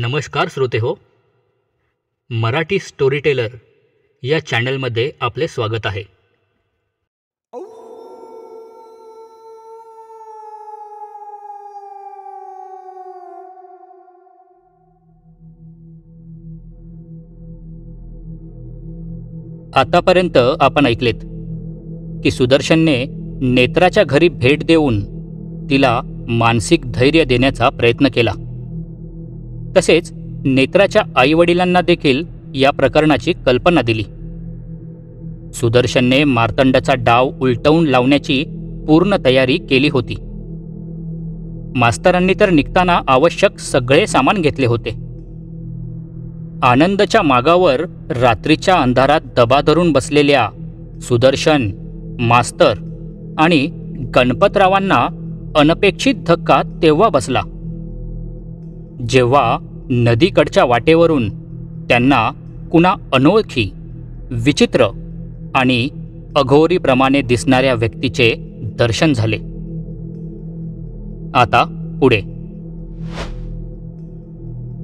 नमस्कार श्रोते हो, मराठी स्टोरीटेलर या चॅनलमध्ये आपले स्वागत आहे. आतापर्यंत आपण ऐकलेत की सुदर्शनने नेत्राच्या घरी भेट देऊन तिला मानसिक धैर्य देण्याचा प्रयत्न केला. तसेच नेत्राच्या आईवडिलांना देखील या प्रकरणाची कल्पना दिली. सुदर्शनने मार्तंडचा डाव उलटवून लावण्याची पूर्ण तयारी केली होती. मास्तरांनी तर निघताना आवश्यक सगळे सामान घेतले होते. आनंदच्या मागावर रात्रीच्या अंधारात दबा धरून बसलेल्या सुदर्शन, मास्तर आणि गणपतरावांना अनपेक्षित धक्का तेव्हा बसला जेव्हा नदीकडच्या वाटेवरून त्यांना कुणा अनोळखी, विचित्र आणि अघोरीप्रमाणे दिसणाऱ्या व्यक्तीचे दर्शन झाले. आता पुढे.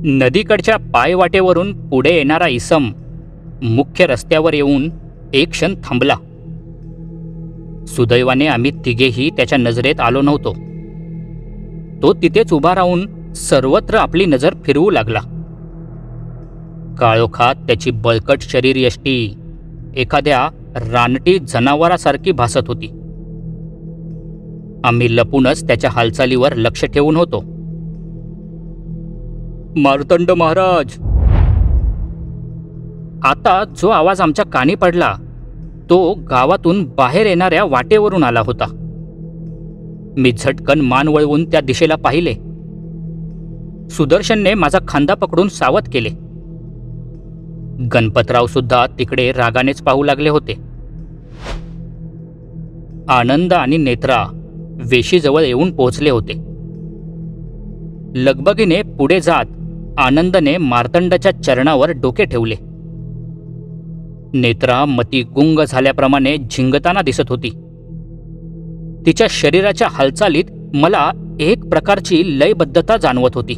नदीकडच्या पायवाटेवरून पुढे येणारा इसम मुख्य रस्त्यावर येऊन एक क्षण थांबला. सुदैवाने आम्ही तिघेही त्याच्या नजरेत आलो नव्हतो. तो तिथेच उभा राहून सर्वत्र आपली नजर फिरवू लागला. काळोखात त्याची बळकट शरीरयष्टी एखाद्या रानटी जनावरासारखी भासत होती. आम्ही लपूनच त्याच्या हालचालीवर लक्ष ठेवून होतो. मार्तंड महाराज. आता जो आवाज आमच्या कानी पडला तो गावातून बाहेर येणाऱ्या वाटेवरून आला होता. मी झटकन मान वळवून त्या दिशेला पाहिले. सुदर्शनने माझा खांदा पकडून सावध केले. गणपतराव सुद्धा तिकडे रागानेच पाहू लागले होते. आनंद आणि नेत्रा वेशीजवळ येऊन पोहोचले होते. लगबगीने पुढे जात आनंदने मार्तंडच्या चरणावर डोके ठेवले. नेत्रा मती गुंग झाल्याप्रमाणे झिंगताना दिसत होती. तिच्या शरीराच्या हालचालीत मला एक प्रकारची लयबद्धता जाणवत होती.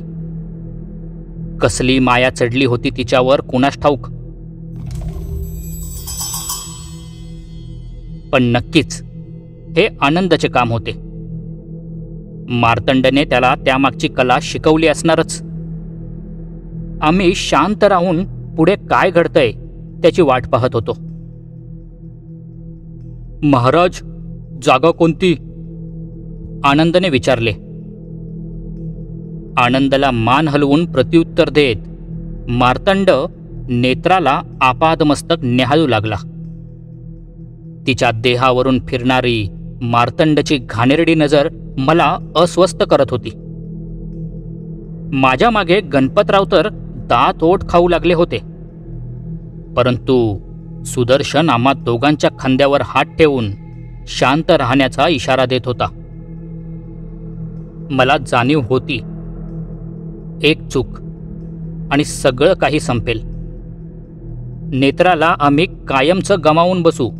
कसली माया चढली होती तिच्यावर कुणास ठाऊक. पण नक्कीच हे आनंदाचे काम होते. मार्तंडने त्याला त्यामागची कला शिकवली असणारच. आम्ही शांत राहून पुढे काय घडतंय त्याची वाट पाहत होतो. महाराज, जागा कोणती? आनंदने विचारले. आनंदला मान हलवून प्रत्युत्तर देत मार्तंड नेत्राला आपादमस्तक न्याहाळू लागला. तिच्या देहावरून फिरणारी मार्तंडची घाणेरडी नजर मला अस्वस्थ करत होती. माझ्या मागे गणपतराव तर दात ओठ खाऊ लागले होते. परंतु सुदर्शन आम्हा दोघांच्या खांद्यावर हात ठेवून शांत राहण्याचा इशारा देत होता. मला जाणीव होती एक चूक आणि सगळं काही संपेल. नेत्राला आम्ही कायमचं गमावून बसू.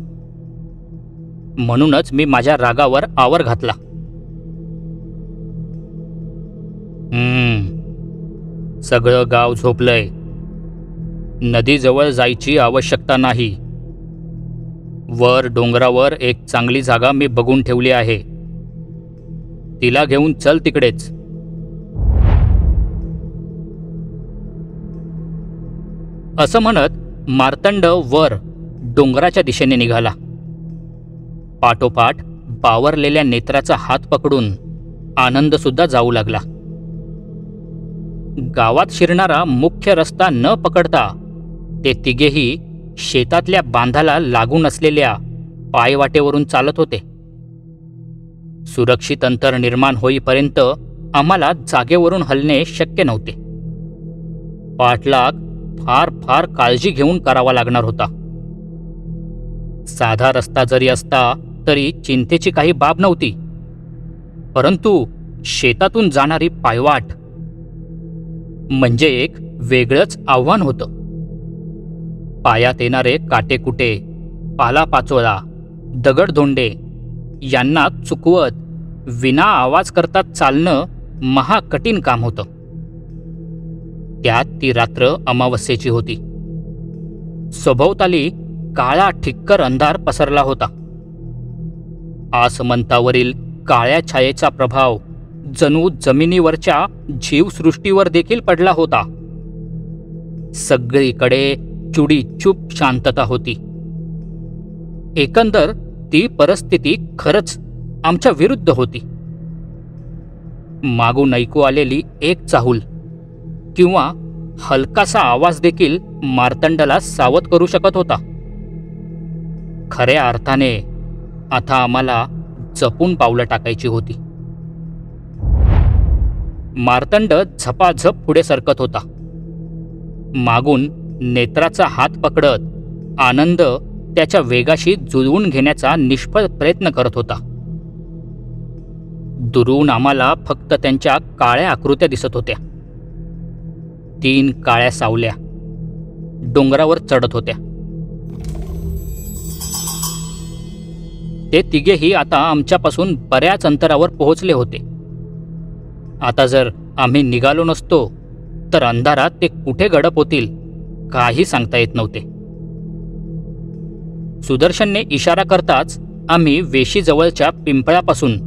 म्हणूनच मी माझ्या रागावर आवर घातला. सगळं गाव झोपलंय. नदीजवळ जायची आवश्यकता नाही. वर डोंगरावर एक चांगली जागा मी बघून ठेवली आहे. तिला घेऊन चल तिकडेच. असं म्हणत मार्तंड वर डोंगराच्या दिशेने निघाला. पाठोपाठ बावरलेल्या नेत्राचा हात पकडून आनंद सुद्धा जाऊ लागला. गावात शिरणारा मुख्य रस्ता न पकडता ते तिघेही शेतातल्या बांधाला लागून असलेल्या पायवाटेवरून चालत होते. सुरक्षित अंतर निर्माण होईपर्यंत आम्हाला जागेवरून हलणे शक्य नव्हते. पाठलाग फार फार काळजी घेऊन करावा लागणार होता. साधा रस्ता जरी असता तरी चिंतेची काही बाब नव्हती. परंतु शेतातून जाणारी पायवाट म्हणजे एक वेगळंच आव्हान होतं. पायात येणारे काटेकुटे, पालापाचोळा, दगडधोंडे यांना चुकवत विना आवाज करता चालणं महाकठीण काम होतं. त्यात ती रात्र अमावस्येची होती. सभोवताली काळा ठिक्कर अंधार पसरला होता. आसमंतावरील काळ्या छायेचा प्रभाव जणू जमिनीवरच्या जीवसृष्टीवर देखील पडला होता. सगळीकडे चुडीचूप शांतता होती. एकंदर ती परिस्थिती खरंच आमच्या विरुद्ध होती. मागून ऐकू आलेली एक चाहूल किंवा हलकासा आवाज देखील मार्तंडला सावध करू शकत होता. खऱ्या अर्थाने आता आम्हाला जपून पावलं टाकायची होती. मार्तंड झपाझप पुढे सरकत होता. मागून नेत्राचा हात पकडत आनंद त्याच्या वेगाशी जुळवून घेण्याचा निष्फळ प्रयत्न करत होता. दुरून आम्हाला फक्त त्यांच्या काळ्या आकृत्या दिसत होत्या. 3 काळ्या सावल्या डोंगरावर चढत होत्या. ते तिघेही आता आमच्यापासून बऱ्याच अंतरावर पोहोचले होते. आता जर आम्ही निघालो नसतो तर अंधारात ते कुठे गडप होतील काही सांगता येत नव्हते. सुदर्शनने इशारा करताच आम्ही वेशीजवळच्या पिंपळापासून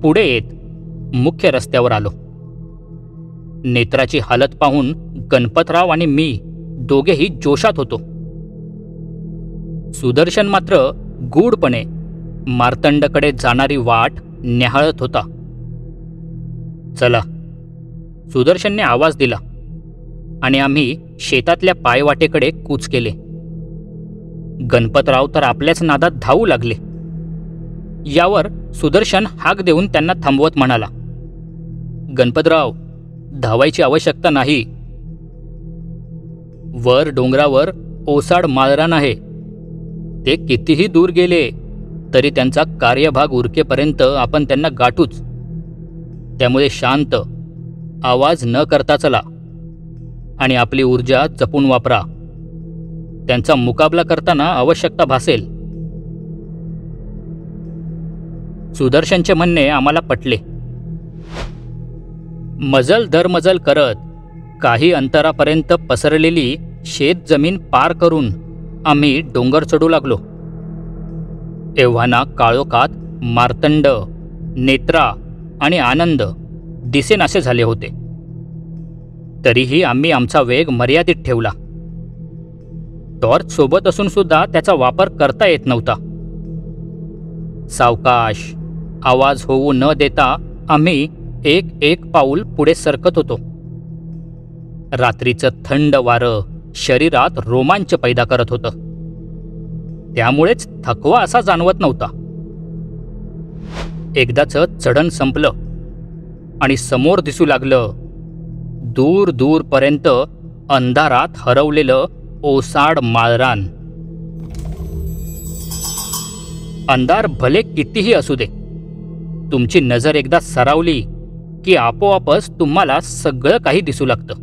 पुढे येत मुख्य रस्त्यावर आलो. नेत्राची हालत पाहून गणपतराव आणि मी दोघेही जोशात होतो. सुदर्शन मात्र गूढपणे मार्तंडकडे जाणारी वाट न्याहाळत होता. चला, सुदर्शनने आवाज दिला आणि आम्ही शेतातल्या पायवाटेकडे कूच केले. गणपतराव तर आपल्याच नादात धावू लागले. यावर सुदर्शन हाक देऊन त्यांना थांबवत म्हणाला, गणपतराव, धावायची आवश्यकता नाही. वर डोंगरावर ओसाड माळरान आहे. ते कितीही दूर गेले तरी त्यांचा कार्यभाग उरकेपर्यंत आपण त्यांना गाठूच. त्यामुळे शांत, आवाज न करता चला आणि आपली ऊर्जा जपून वापरा. त्यांचा मुकाबला करताना आवश्यकता भासेल. सुदर्शनचे म्हणणे आम्हाला पटले. मजल दरमजल करत काही अंतरापर्यंत पसरलेली शेतजमीन पार करून आम्ही डोंगर चढू लागलो. एव्हाना काळोखात मार्तंड, नेत्रा आणि आनंद दिसेनासे झाले होते. तरीही आम्ही आमचा वेग मर्यादित ठेवला. टॉर्च सोबत असून सुद्धा त्याचा वापर करता येत नव्हता. सावकाश, आवाज होऊ न देता आम्ही एक पाऊल पुढे सरकत होतो. रात्रीचं थंड वारं शरीरात रोमांच पैदा करत होतं. त्यामुळेच थकवा असा जाणवत नव्हता. एकदाचं चढण संपलं आणि समोर दिसू लागलं दूर दूरपर्यंत अंधारात हरवलेलं ओसाड माळरान. अंधार भले कितीही असू दे, तुमची नजर एकदा सरावली की आपोआपच तुम्हाला सगळं काही दिसू लागतं.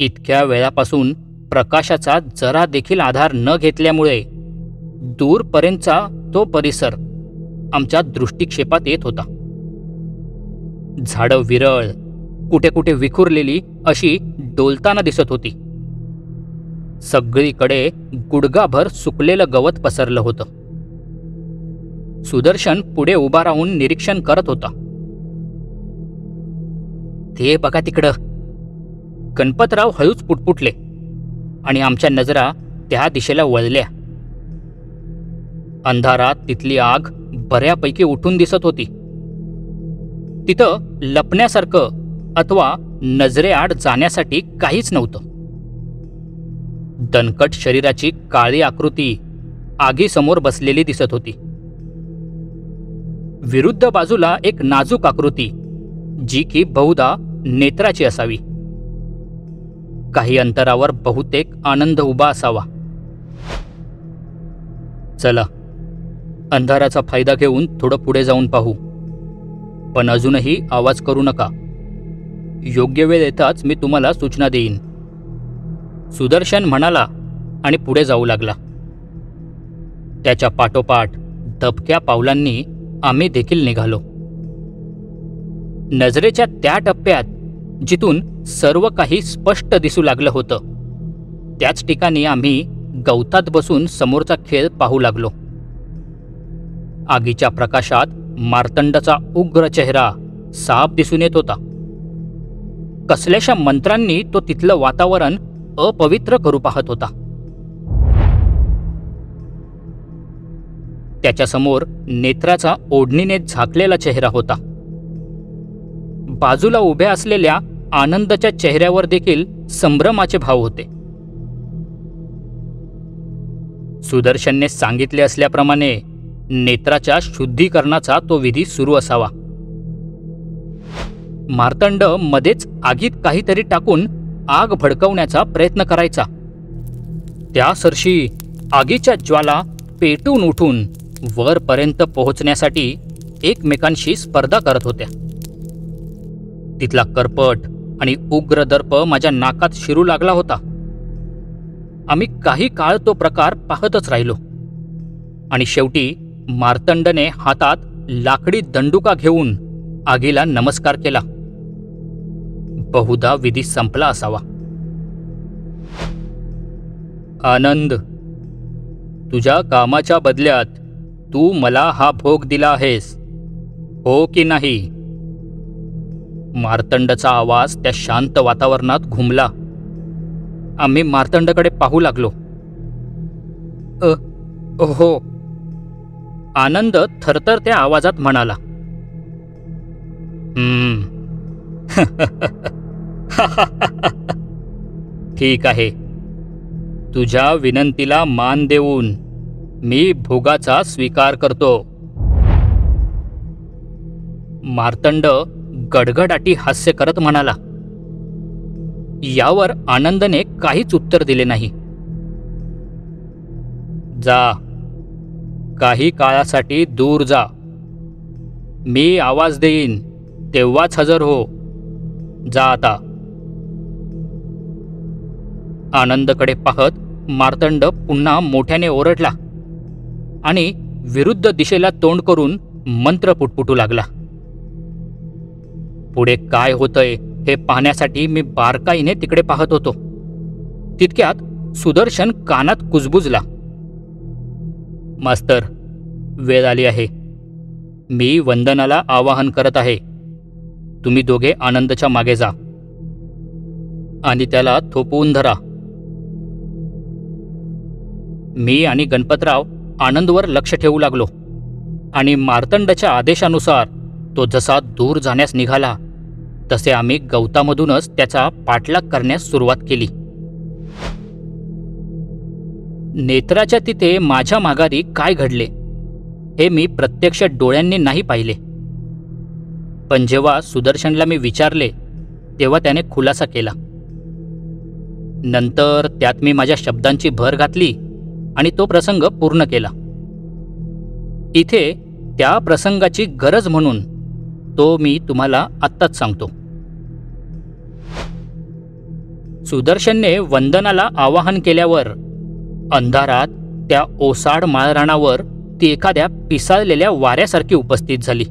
इतक्या वेळापासून प्रकाशाचा जरा देखील आधार न घेतल्यामुळे दूरपर्यंतचा तो परिसर आमच्या दृष्टिक्षेपात येत होता. झाडं विरळ, कुठे कुठे विखुरलेली अशी डोलताना दिसत होती. सगळीकडे गुडघाभर सुकलेलं गवत पसरलं होतं. सुदर्शन पुढे उभा राहून निरीक्षण करत होता. ते बघा तिकडं, गणपतराव हळूच पुटपुटले आणि आमच्या नजरा त्या दिशेला वळल्या. अंधारात तिथली आग बऱ्यापैकी उठून दिसत होती. तिथं लपण्यासारखं अथवा नजरेआड जाण्यासाठी काहीच नव्हतं. दणकट शरीराची काळी आकृती आगीसमोर बसलेली दिसत होती. विरुद्ध बाजूला एक नाजूक आकृती, जी की बहुधा नेत्राची असावी. काही अंतरावर बहुतेक आनंद उभा असावा. चला, अंधाराचा फायदा घेऊन थोडं पुढे जाऊन पाहू, पण अजूनही आवाज करू नका. योग्य वेळ येताच मी तुम्हाला सूचना देईन, सुदर्शन म्हणाला आणि पुढे जाऊ लागला. त्याच्या पाठोपाठ दबक्या पावलांनी आम्ही देखील निघालो. नजरेच्या त्या टप्प्यात जिथून सर्व काही स्पष्ट दिसू लागलं होतं. त्याच ठिकाणी आम्ही गवतात बसून समोरचा खेळ पाहू लागलो. आगीच्या प्रकाशात मार्तंडाचा उग्र चेहरा साफ दिसून येत होता. कसल्याशा मंत्रांनी तो तिथलं वातावरण अपवित्र करू पाहत होता. त्याच्यासमोर नेत्राचा ओढणीने झाकलेला चेहरा होता. बाजूला उभ्या असलेल्या आनंदाच्या चेहऱ्यावर देखील संभ्रमाचे भाव होते. सुदर्शनने सांगितले असल्याप्रमाणे नेत्राच्या शुद्धीकरणाचा तो विधी सुरू असावा. मार्तंड मध्येच आगीत काहीतरी टाकून आग भडकवण्याचा प्रयत्न करायचा. त्या सरशी आगीच्या ज्वाला पेटून उठून वरपर्यंत पोहोचण्यासाठी एकमेकांशी स्पर्धा करत होत्या. तिथला करपट आणि उग्र दर्प माझ्या नाकात शिरू लागला होता. आम्ही काही काळ तो प्रकार पाहतच राहिलो आणि शेवटी मार्तंडने हातात लाकडी दंडुका घेऊन आगीला नमस्कार केला. बहुधा विधी संपला असावा. आनंद, तुझ्या कामाच्या बदल्यात तू मला हा भोग दिला आहेस, हो की नाही? मार्तंडचा आवाज त्या शांत वातावरणात घुमला. आम्ही मार्तंडकडे पाहू लागलो. हो, आनंद थरथरत्या आवाजात म्हणाला. ठीक आहे, तुझ्या विनंतीला मान देऊन मी भोगाचा स्वीकार करतो. मार्तंड गडगडाटी हास्य करत म्हणाला. यावर आनंदने काहीच उत्तर दिले नाही. जा, काही काळासाठी दूर जा. मी आवाज देईन तेव्हाच हजर हो. जा आता. आनंदकडे पाहत मार्तंड पुन्हा मोठ्याने ओरडला आणि विरुद्ध दिशेला तोंड करून मंत्र पुटपुटू लागला. पुढे काय होतंय हे पाहण्यासाठी मी बारकाईने तिकडे पाहत होतो. तितक्यात सुदर्शन कानात कुजबुजला. मास्तर, वेळ आली आहे. मी वंदनाला आवाहन करत आहे. तुम्ही दोघे आनंदच्या मागे जा आणि त्याला थोपवून धरा. मी आणि गणपतराव आनंदवर लक्ष ठेवू लागलो आणि मार्तंडच्या आदेशानुसार तो जसा दूर जाण्यास निघाला तसे आम्ही गवतामधूनच त्याचा पाठलाग करण्यास सुरुवात केली. नेत्राच्या तिथे माझ्या माघारी काय घडले हे मी प्रत्यक्ष डोळ्यांनी नाही पाहिले, पण जेव्हा सुदर्शनला मी विचारले तेव्हा त्याने खुलासा केला. नंतर त्यात मी माझ्या शब्दांची भर घातली आणि तो प्रसंग पूर्ण केला. इथे त्या प्रसंगाची गरज म्हणून तो मी तुम्हाला आत्ताच सांगतो. सुदर्शनने वंदनाला आवाहन केल्यावर अंधारात त्या ओसाड माळरानावर ती एखाद्या पिसाळलेल्या वाऱ्यासारखी उपस्थित झाली.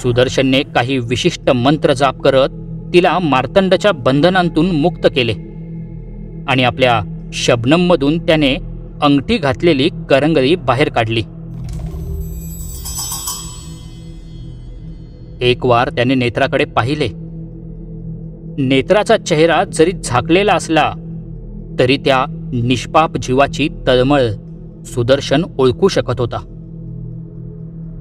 सुदर्शनने काही विशिष्ट मंत्र जाप करत तिला मार्तंडच्या बंधनांतून मुक्त केले आणि आपल्या शबनममधून त्याने अंगठी घातलेली करंगळी बाहेर काढली. एक वार त्याने नेत्राकडे पाहिले. नेत्राचा चेहरा जरी झाकलेला असला तरी त्या निष्पाप जीवाची तळमळ सुदर्शन ओळखू शकत होता.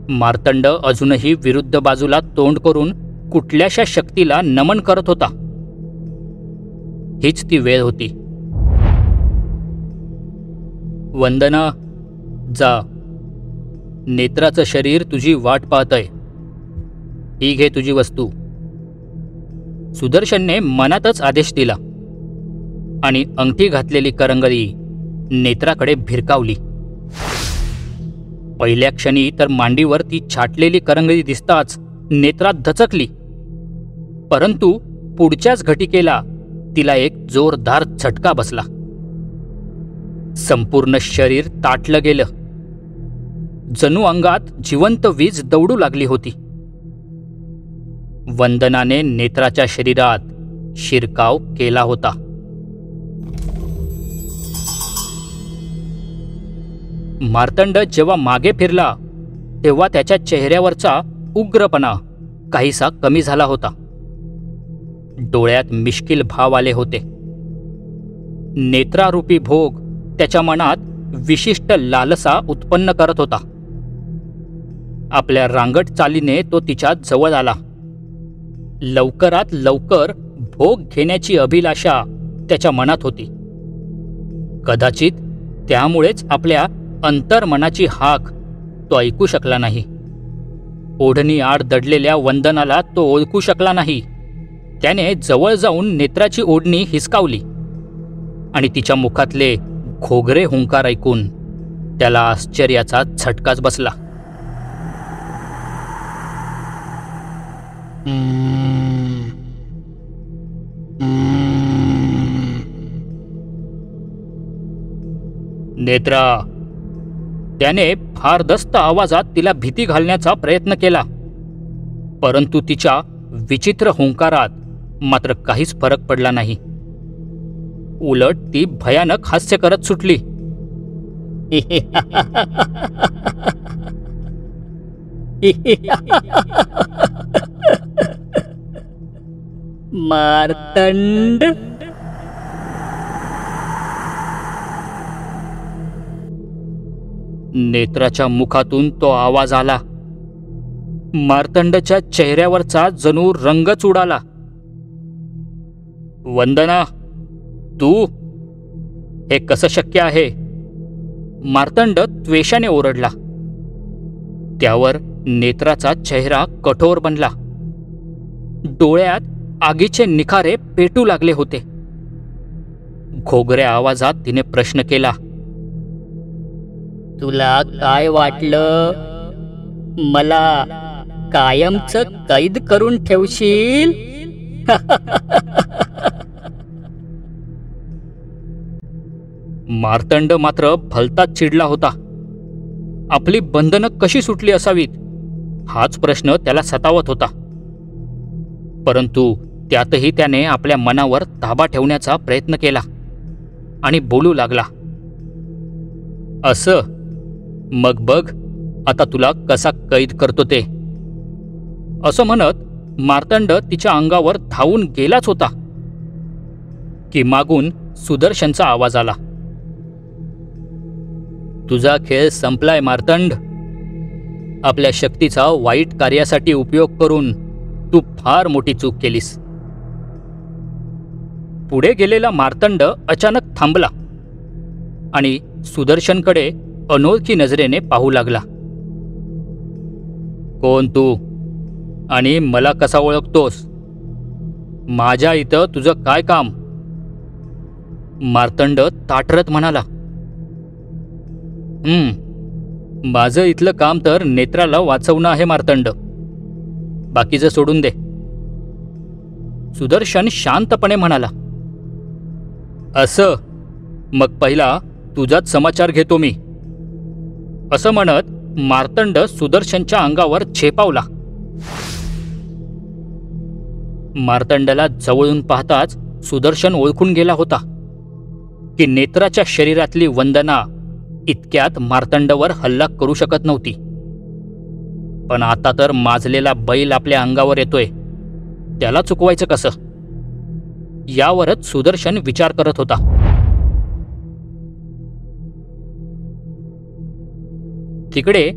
मार्तंड अजूनही विरुद्ध बाजूला तोंड करून कुठल्याशा शक्तीला नमन करत होता. हीच ती वेळ होती. वंदना, जा. नेत्राचं शरीर तुझी वाट पाहतंय. ही घे तुझी वस्तू. सुदर्शनने मनातच आदेश दिला आणि अंगठी घातलेली करंगळी नेत्राकडे भिरकावली. पहिल्या क्षणी तर मांडीवर ती छाटलेली करंगळी दिसताच नेत्रात दचकली, परंतु पुढच्याच घटिकेला तिला एक जोरदार झटका बसला. संपूर्ण शरीर ताटलं गेलं. जणू अंगात जिवंत वीज दौडू लागली होती. वंदनाने नेत्राच्या शरीरात शिरकाव केला होता. मार्तंड जेव्हा मागे फिरला तेव्हा त्याच्या चेहऱ्यावरचा उग्रपणा काहीसा कमी झाला होता. डोळ्यात मिश्किल भाव आले होते. नेत्रारूपी भोग त्याच्या मनात विशिष्ट लालसा उत्पन्न करत होता. आपल्या रांगट चालीने तो तिच्या जवळ आला. लवकरात लवकर भोग घेण्याची अभिलाषा त्याच्या मनात होती. कदाचित त्यामुळेच आपल्या अंतर्मनाची हाक तो ऐकू शकला नाही. ओढणी आड दडलेल्या वंदनाला तो ओळखू शकला नाही. त्याने जवळ जाऊन नेत्राची ओढणी हिसकावली आणि तिच्या मुखातले घोगरे हुंकार ऐकून त्याला आश्चर्याचा झटकाच बसला. नेत्रा, त्याने फारदस्त आवाजात तिला भीती घालण्याचा प्रयत्न केला, परंतु तिच्या विचित्र हुंकारात मात्र काहीच फरक पडला नाही. उलट ती भयानक हास्य करत सुटली. मार्तंड, नेत्राच्या मुखातून तो आवाज आला. मार्तंडच्या चेहऱ्यावरचा जणू रंगच उडाला. वंदना, तू? हे कसं शक्य आहे? मार्तंड त्वेषाने ओरडला. त्यावर नेत्राचा चेहरा कठोर बनला. डोळ्यात आगीचे निखारे पेटू लागले होते. घोगऱ्या आवाजात तिने प्रश्न केला. तुला काय वाटलं? मला कायमचं कैद करून ठेवशील? मार्तंड मात्र भलताच चिडला होता. आपली बंधनं कशी सुटली असावीत हाच प्रश्न त्याला सतावत होता. परंतु त्यातही त्याने आपल्या मनावर ताबा ठेवण्याचा प्रयत्न केला आणि बोलू लागला. असं? मग बघ आता तुला कसा कैद करतो ते. असं म्हणत मार्तंड तिच्या अंगावर धावून गेलाच होता की मागून सुदर्शनचा आवाज आला. तुझा खेळ संपलाय मार्तंड. आपल्या शक्तीचा वाईट कार्यासाठी उपयोग करून तू फार मोठी चूक केलीस. पुढे गेलेला मार्तंड अचानक थांबला आणि सुदर्शनकडे अनोळखी नजरेने पाहू लागला. कोण तू आणि मला कसा ओळखतोस? माझ्या इथं तुझं काय काम? मार्तंड ताठरत म्हणाला. माझं इथलं काम तर नेत्राला वाचवणं आहे मार्तंड. बाकीचं सोडून दे. सुदर्शन शांतपणे म्हणाला. असं? मग पहिला तुझाच समाचार घेतो मी. असं म्हणत मार्तंड सुदर्शनच्या अंगावर झेपावला. मार्तंडाला जवळून पाहताच सुदर्शन ओळखून गेला होता की नेत्राच्या शरीरातली वंदना इतक्यात मार्तंडावर हल्ला करू शकत नव्हती. पण आता तर माजलेला बैल आपल्या अंगावर येतोय, त्याला चुकवायचं कसं? यावरच सुदर्शन विचार करत होता. तिकडे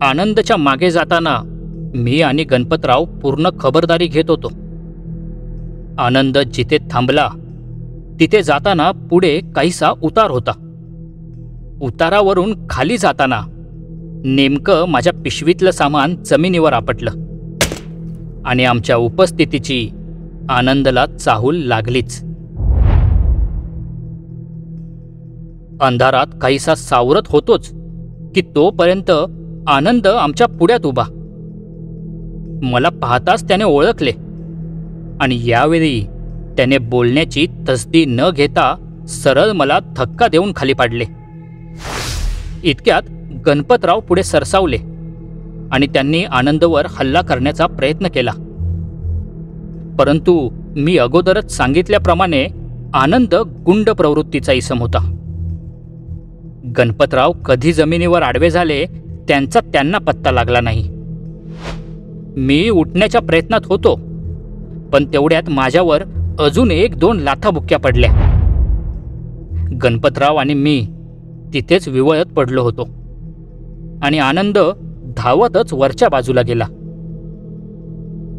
आनंदच्या मागे जाताना मी आणि गणपतराव पूर्ण खबरदारी घेत होतो. आनंद जिथे थांबला तिथे जाताना पुढे काहीसा उतार होता. उतारावरून खाली जाताना नेमकं माझ्या पिशवीतलं सामान जमिनीवर आपटलं आणि आमच्या उपस्थितीची आनंदला चाहूल लागलीच. अंधारात काहीसा सावरत होतोच की तोपर्यंत आनंद आमच्या पुढ्यात उभा. मला पाहताच त्याने ओळखले आणि यावेळी त्याने बोलण्याची तसदी न घेता सरळ मला धक्का देऊन खाली पाडले. इतक्यात गणपतराव पुढे सरसावले आणि त्यांनी आनंदवर हल्ला करण्याचा प्रयत्न केला. परंतु मी अगोदरच सांगितल्याप्रमाणे आनंद गुंड प्रवृत्तीचा इसम होता. गणपतराव कधी जमिनीवर आडवे झाले त्यांचा त्यांना पत्ता लागला नाही. मी उठण्याच्या प्रयत्नात होतो, पण तेवढ्यात माझ्यावर अजून 1-2 लाथाबुक्क्या पडल्या. गणपतराव आणि मी तिथेच विवळत पडलो होतो आणि आनंद धावतच वरच्या बाजूला गेला.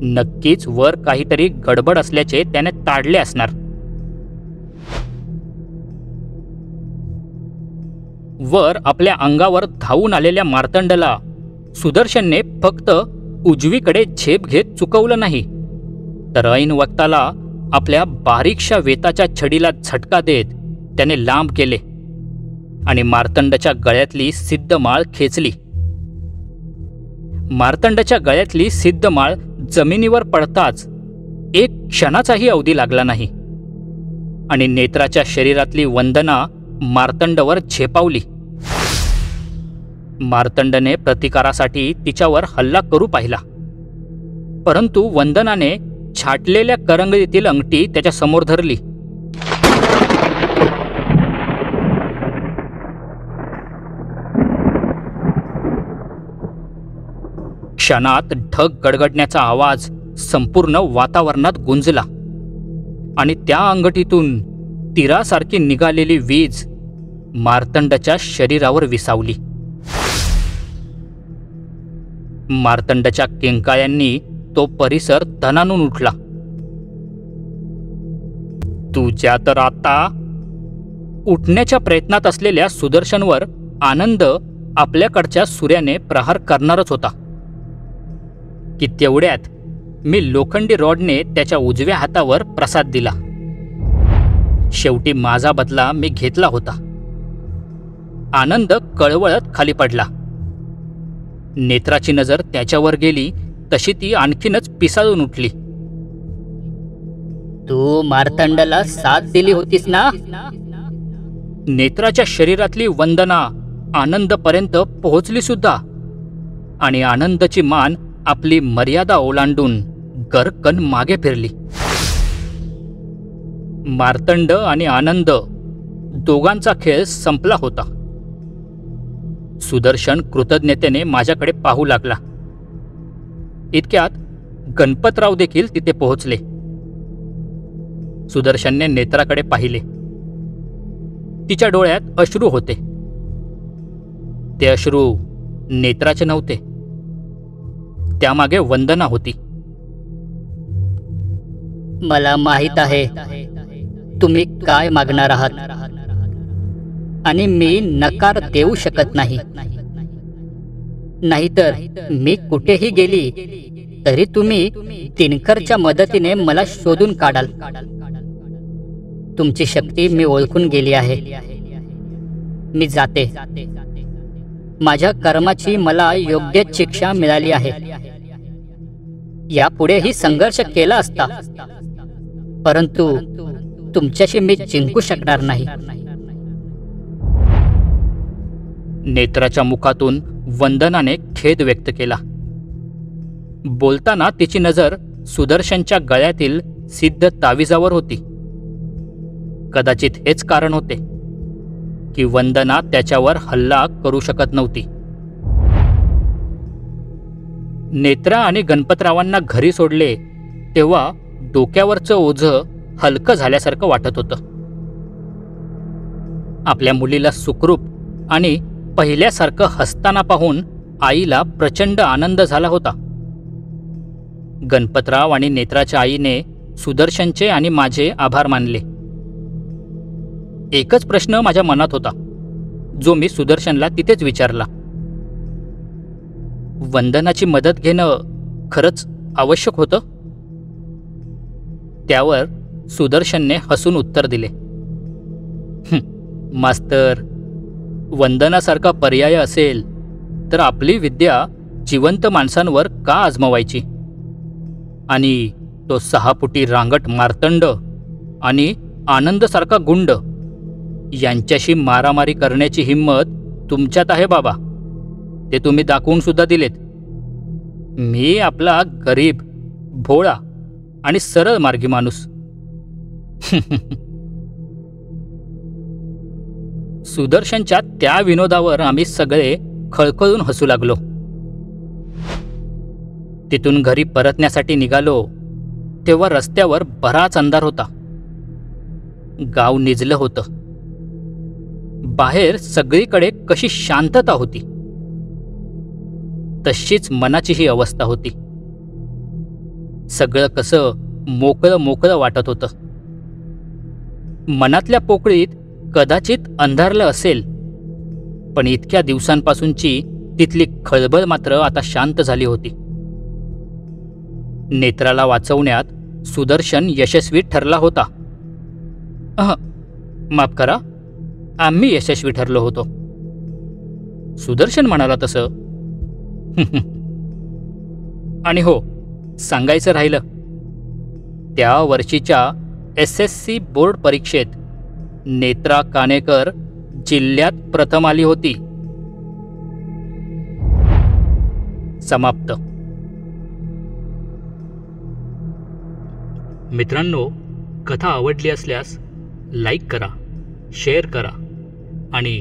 नक्कीच वर काहीतरी गडबड असल्याचे त्याने ताडले असणार. वर आपल्या अंगावर धावून आलेल्या मार्तंडला सुदर्शनने फक्त उजवीकडे झेप घेत चुकवलं नाही, तर ऐन वक्ताला आपल्या बारीकशा वेताच्या छडीला झटका देत त्याने लांब केले आणि मार्तंडच्या गळ्यातली सिद्ध माळ खेचली. मार्तंडच्या गळ्यातली सिद्ध माळ जमिनीवर पडताच एक क्षणाचाही अवधी लागला नाही आणि नेत्राच्या शरीरातली वंदना मार्तंडवर झेपावली. मार्तंडने प्रतिकारासाठी तिच्यावर हल्ला करू पाहिला, परंतु वंदनाने छाटलेल्या करंगळीतील अंगठी त्याच्या समोर धरली. क्षणात ढग गडगडण्याचा आवाज संपूर्ण वातावरणात गुंजला आणि त्या अंगठीतून तीरासारखी निघालेली वीज मार्तंडच्या शरीरावर विसावली. मार्तंडच्या किंकाळ्यांनी तो परिसर धनानून उठला. तुझ्या तर आता उठण्याच्या प्रयत्नात असलेल्या सुदर्शनवर आनंद आपल्याकडच्या सूर्याने प्रहार करणारच होता की तेवढ्यात मी लोखंडी रॉडने त्याच्या उजव्या हातावर प्रसाद दिला. शेवटी माझा बदला मी घेतला होता. आनंद कळवळत खाली पडला. नेत्राची नजर त्याच्यावर गेली तशी ती आणखीनच पिसाळून उठली. तू मार्तंडला साथ दिली होतीस ना? नेत्राच्या शरीरातली वंदना आनंदपर्यंत पोहोचली सुद्धा आणि आनंदची मान आपली मर्यादा ओलांडून गरकन मागे फिरली. मार्तंड आणि आनंद दोघांचा खेळ संपला होता. सुदर्शन कृतज्ञतेने माझ्याकडे पाहू लागला. इतक्यात गणपतराव देखील तिथे पोहोचले. सुदर्शनने नेत्राकडे पाहिले. तिच्या डोळ्यात अश्रू होते. ते अश्रू नेत्राचे नव्हते, त्यामागे वंदना होती. मला माहित आहे तुम्ही काय मागणार आहात आणि मी नकार देऊ शकत नाही. नाहीतर मी कुठेही गेली तरी तुम्ही दिनकरच्या मदतीने मला शोधून काढाल. तुमची शक्ती मी ओळखून गेली आहे. मी जाते. माझ्या कर्माची मला योग्य शिक्षा मिळाली आहे. यापुढेही संघर्ष केला असता, परंतु तुमच्याशी मी जिंकू शकणार नाही. नेत्राच्या मुखातून वंदनाने खेद व्यक्त केला. बोलताना तिची नजर सुदर्शनच्या गळ्यातील सिद्ध ताविजावर होती. कदाचित हेच कारण होते की वंदना त्याच्यावर हल्ला करू शकत नव्हती. नेत्रा आणि गणपतरावांना घरी सोडले तेव्हा डोक्यावरचं ओझं हलकं झाल्यासारखं वाटत होतं. आपल्या मुलीला सुखरूप आणि पहिल्यासारखं हसताना पाहून आईला प्रचंड आनंद झाला होता. गणपतराव आणि नेत्राच्या आईने सुदर्शनचे आणि माझे आभार मानले. एकच प्रश्न माझ्या मनात होता, जो मी सुदर्शनला तिथेच विचारला. वंदनाची मदत घेणं खरंच आवश्यक होतं? त्यावर सुदर्शनने हसून उत्तर दिले, मास्तर, वंदनासारखा पर्याय असेल तर आपली विद्या जिवंत माणसांवर का आजमावायची? आणि तो 6 फुटी रांगट मार्तंड आणि आनंदसारखा गुंड यांच्याशी मारामारी करण्याची हिंमत तुमच्यात आहे बाबा. ते तुम्ही दाखवून सुद्धा दिलेत. मी आपला गरीब, भोळा आणि सरळ मार्गी माणूस. सुदर्शनच्या त्या विनोदावर आम्ही सगळे खळखळून हसू लागलो. तिथून घरी परतण्यासाठी निघालो तेव्हा रस्त्यावर बराच अंधार होता. गाव निजलं होतं. बाहेर सगळीकडे कशी शांतता होती, तशीच मनाची ही अवस्था होती. सगळं कसं मोकळं मोकळं वाटत होतं. मनातल्या पोकळीत कदाचित अंधारलं असेल, पण इतक्या दिवसांपासूनची तिथली खळबळ मात्र आता शांत झाली होती. नेत्राला वाचवण्यात सुदर्शन यशस्वी ठरला होता. माफ करा, आम्ही यशस्वी ठरलो होतो. सुदर्शन म्हणाला तसं. आणि हो, सांगायचं राहिलं, त्या वर्षीच्या SSC बोर्ड परीक्षेत नेत्रा काणेकर जिल्ह्यात प्रथम आली होती. समाप्त. मित्रांनो, कथा आवडली असल्यास लाईक करा, शेअर करा आणि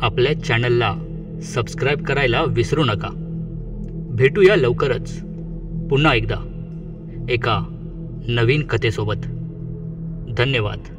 आपल्या चॅनलला सबस्क्राईब करायला विसरू नका. भेटूया लवकरच पुन्हा एकदा एका नवीन कथेसोबत. धन्यवाद.